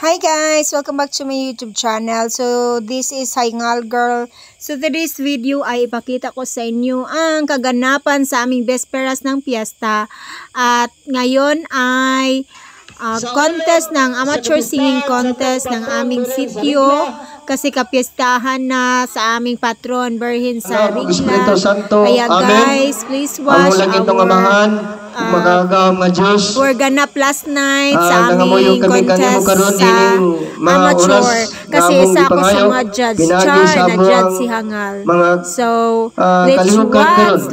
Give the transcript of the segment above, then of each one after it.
Hi guys! Welcome back to my YouTube channel. So, this is Hingal Girl. So, today's video ay ipakita ko sa inyo ang kaganapan sa aming Besperas ng Fiesta. At ngayon ay contest ng amateur singing contest ng aming sitio. Kasi kapiestahan na sa aming patron, Berhin sa Ringla. Kaya guys, please watch we're gonna plus night sa aming contest sa amateur. Kasi isa ako sa mga judge. Char na judge si Hangal. So, let's watch.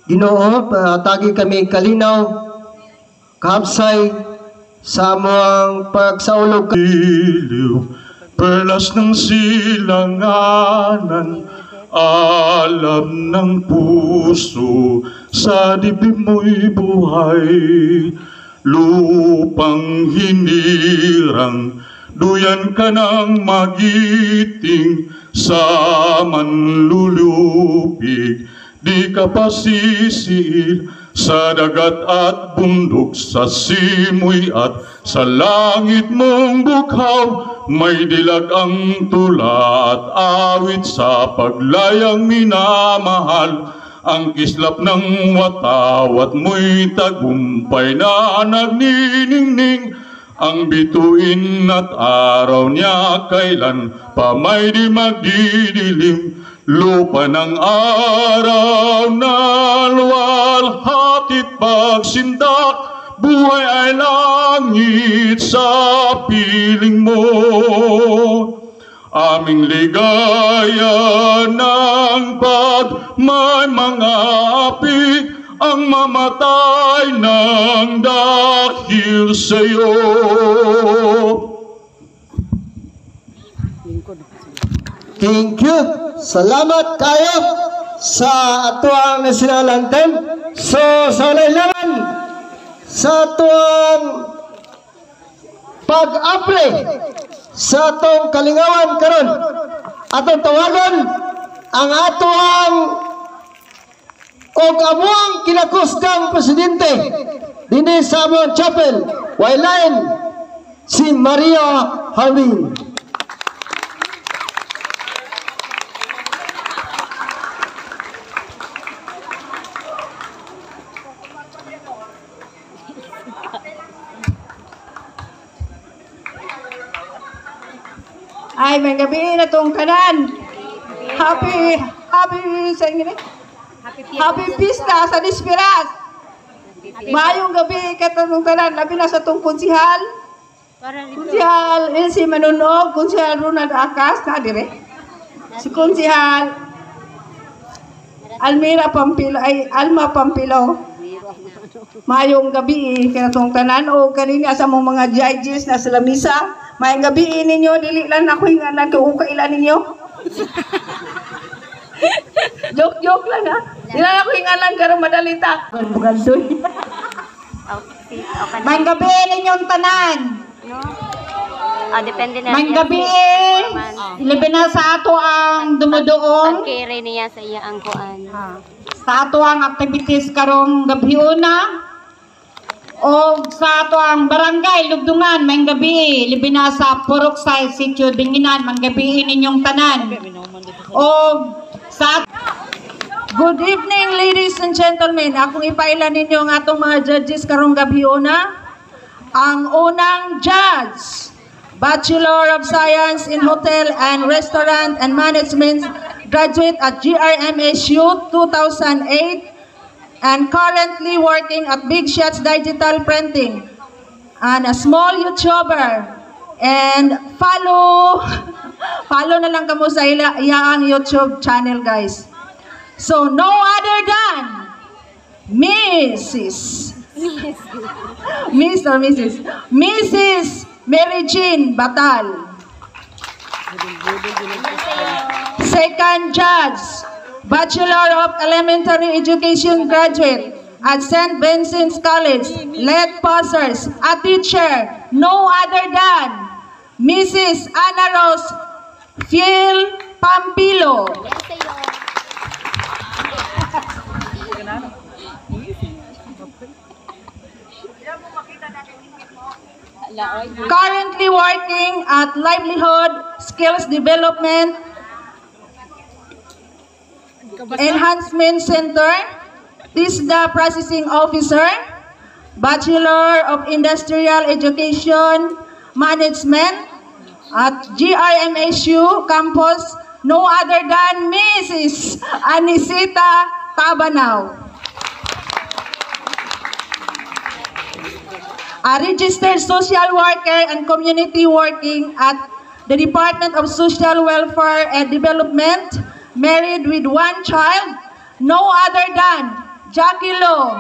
Ginoo, tagi kami kalinaw, kahapsay, sa mga pagsaulog perlas ng silanganan, alam ng puso, sa dibdib mo'y buhay, lupang hinirang, duyan ka ng magiting, sa manlulupig, di ka pasisiil, sa dagat at bundok, sa simoy at sa langit mong bukhaw, may dilag ang tula at awit sa paglayang minamahal. Ang kislap ng watawat mo'y tagumpay na nagniningning, ang bituin at araw niya kailan pa may di magdidilim. Lupa ng araw na luwalhatit pagsindak, buhay ay langit sa piling mo. Aming ligaya ng may mga api, ang mamatay ng dahil sa'yo. Thank you. Salamat kayo sa atuang national anthem. So, sa laman sa atuang pag-apre sa atong kalingawan karon, atong tawagan ang atuang og amuang kinakustang presidente dinhi sa among chapel, waylain si Maria Hawing. Ay, may gabi na itong kanan. Happy Pista sa Besperas. Mayong gabi katong kanan. Labi na sa itong kunsihal. Kunsihal, si Manunog, kunsihal Ronald Akas, na dire. Si kunsihal Alma Pampilo. Mayong gabi katong kanan o kanina sa mga judges na sa lamisa. Mayong gabi ninyo, dili lang ako hingalan kung kailan ninyo. Joke lang ha. Dili lang ako hingalan karong madalita. Bugandoy. Mayong gabi ninyong tanan. Depende na. Mayong gabi, ilabi na sa ato ang dumudoong. Ang kere niya sa iya ang kuan. Sa ato ang activities karong gabi una. O sa ato ang barangay Lugdungan, mayong gabi, libi na sa Puruksay, Sitio Dinginan, mayong gabi ninyong tanan. O sa good evening ladies and gentlemen, akong ipailan ninyo ang atong mga judges karong gabi una. Ang unang judge, Bachelor of Science in Hotel and Restaurant and Management, graduate at GRMSU 2008, and currently working at Big Shots Digital Printing, and a small YouTuber. And follow na lang kamo sa iyang YouTube channel, guys. So, no other than Mrs. Mary Jean Batal. Second judge, Bachelor of Elementary Education graduate at St. Vincent's College, lead posters, a teacher, no other than Mrs. Ana Rose Fiel Pampilo. currently working at Livelihood Skills Development Enhancement Center. This is the processing officer, Bachelor of Industrial Education Management at GRMSU campus, no other than Mrs. Anisita Tabanao. A registered social worker and community working at the Department of Social Welfare and Development, married with one child, no other than Jackie Lo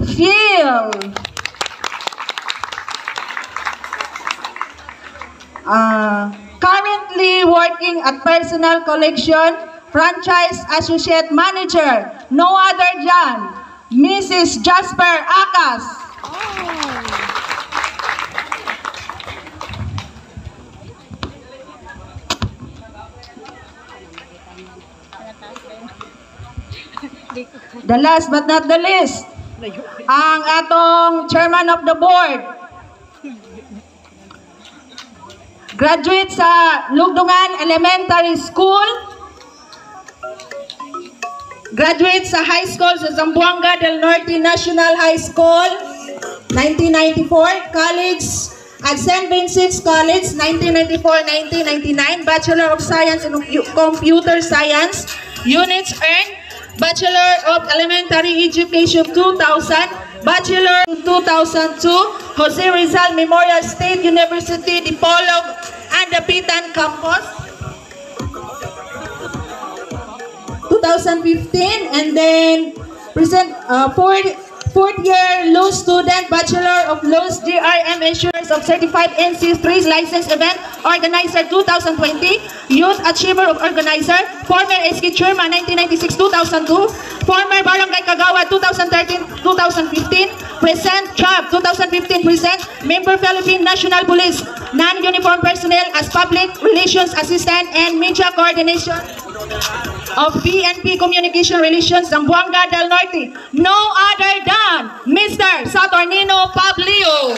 Phil. Currently working at Personal Collection, Franchise Associate Manager, no other than Mrs. Jasper Akas. The last but not the least, ang atong chairman of the board, graduate sa Lugdungan Elementary School, graduate sa high school sa Zamboanga del Norte National High School, 1994, college at St. Vincent's College, 1994-1999, Bachelor of Science in Computer Science, units earned, Bachelor of Elementary Education 2000, Bachelor 2002, Jose Rizal Memorial State University, Dipolog and Dapitan Campus, 2015, and then present fourth year law student, Bachelor of Laws, DRM Insurance of Certified NC3 License Event Organizer 2020, Youth Achiever of Organizer, former SK Chairman 1996-2002, former Barangay Kagawa 2013-2015, present job 2015 present, member Philippine National Police, non-uniform personnel as Public Relations Assistant and Media Coordination of PNP Communication Relations, Zamboanga del Norte, no other than Mr. Saturnino Pablio.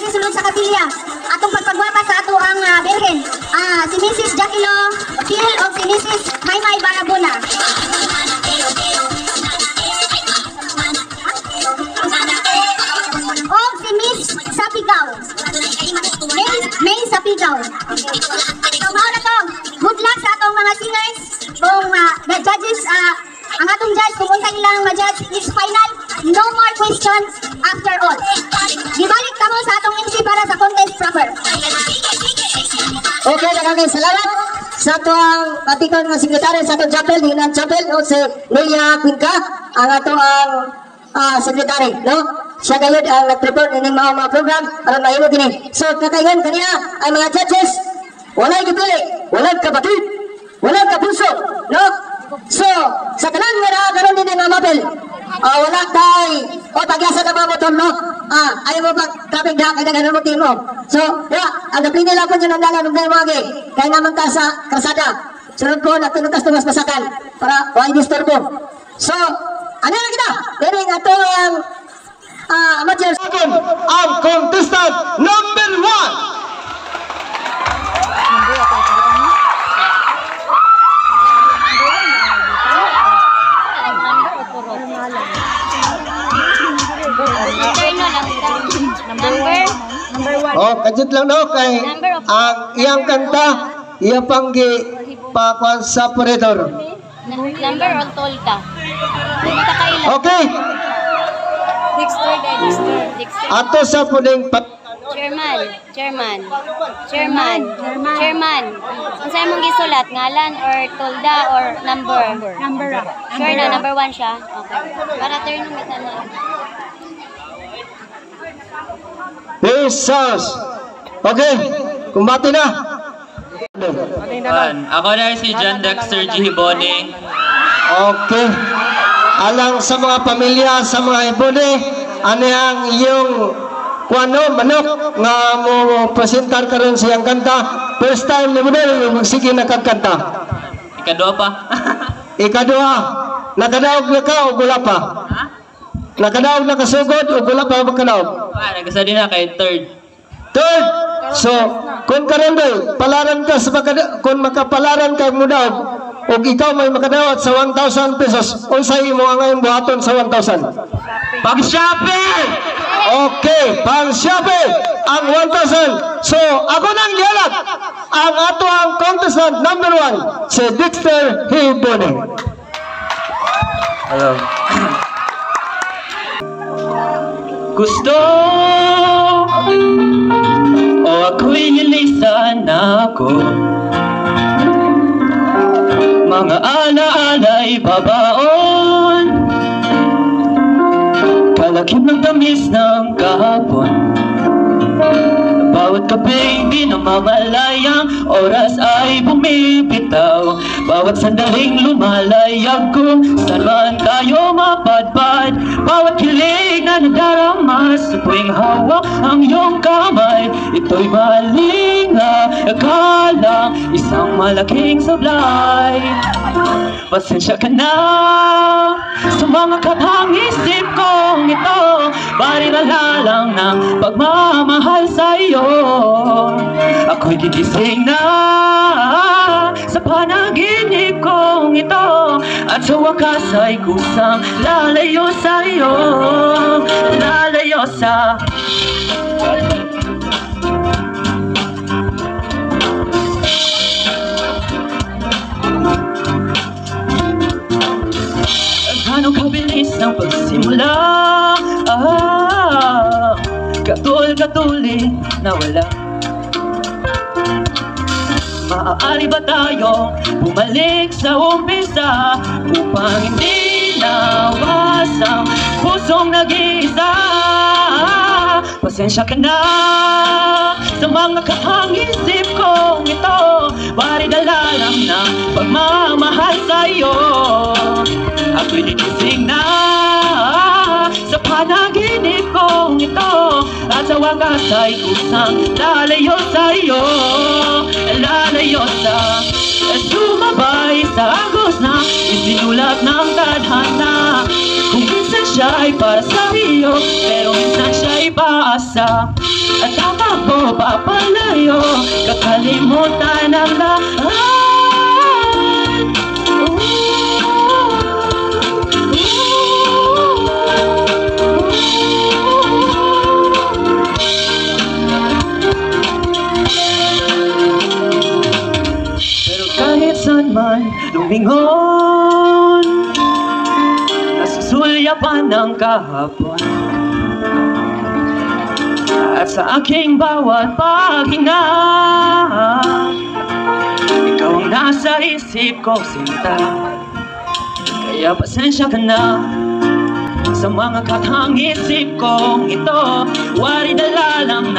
Sulod sa kapilya, atong pagpagwapa sa ato ang Birhen, si Mrs. Jackie Lo Phil o si Mrs. Maymay Barabona. O si Miss Sapigaw. May Sapigaw. So, mao na to. Good luck sa atong mga singers. Kung the judges, ang atong judge, kung unsa ilang ma-judge is final, no more questions after all. Gibalik kamo sa atong MC para sa contest proper. Okay, daghang salamat sa atong patikon nga sekretary sa atong chapel, Dinan Chapel, o si Lilia Quinca, ang atong sekretary, no? Siya gayud ang nag-prepare ng mga program para mahimo kini. So, kakayon kaniya ang mga judges, walay gipili, walang kapatid, walang kapuso, no? So, sa tanan nga karon din ang mapel, wala tay o pagyasa na mamotor, no? Ayaw mo pag-traffic na kaya ganun mo timo. So, ang napili lang po dyan ang dalan ng mga kaya naman ka sa krasada. Sunod ko, natunutas-tumas masakan para why disturbo. So, ano na kita? Dili nga ito ang amateur. Ang contestant number 1. Oh, kajut lang no kay ang iyang kanta iya panggi pakuan sa operator. Number on tolda. Okay. Dexter. Ato sa puning Chairman. Kung saan mong gisulat, ngalan or tolda or number? Number. Sure na, number 1 siya? Okay. Para turn ng isa na. Jesus. Okay, kumbati na. Ako na si John Dexter G. Hibone. Okay. Alang sa mga pamilya, sa mga Hibone, ano ang iyong kuano, manok, nga mo presentar karon sa iyang kanta. First time ni Hibone, magsige na kagkanta. Ikadua pa. Ikadua. Nakadaog na ka o gula pa? Nakadaog, nakasugod, o wala pa makadaog? Nagkasa din na kay third. Third, so, kung karondoy, palaran ka sa kung makapalaran ka mo daw, o ikaw may makadawat sa 1,000 pesos, unsay mo ang ngayon buhaton sa 1,000? Pag-shopping! Okay, pang shopping ang 1,000. So, ako nang lialat ang ato ang contestant number 1, si Dexter Hibone. Hello. Gusto o ako'y nilisan ako, mga alaala'y babaon, kalakip ng tamis ng kahapon. Bawat gabing di namamalayang oras ay bumibitaw, bawat sandaling lumalayag kung saan man tayo mapadpad. Bawat kilig na nadarama sa tuwing hawak ang iyong kamay, ito'y maling akala, isang malaking sablay. Pasensya ka na sa mga katang-isip kong ito, barirala lang ng pagmamahal sa iyo. Ako'y gigising na sa panaginip kong ito, at sa wakas ay kusang lalayo sa iyo, lalayo sa gano'ng kabilis ng pagsimula, katul-katuli na wala. Maaari ba tayo bumalik sa umpisa upang hindi nawas ang pusong nag-iisa? Pasensya ka na sa mga kahang-isip kong ito, baridala lang ng pagmamahal sa iyo. Ako'y nagising na sa panaginip kong ito, at sa wakas ay kusang lalayo sa iyo, lalayo sa sumabay sa agos na isinulat ng tadhana. Kung minsan siya ay para sa iyo, pero minsan siya ay paasa, at tatakbo papalayo, kakalimutan ang lahat. Saan man lumingon, nasusulyapan ng kahapon, at sa aking bawat paghinga, ikaw ang nasa isip ko, sinta. Kaya pasensya ka na sa mga katang-isip kong ito, waridala lang na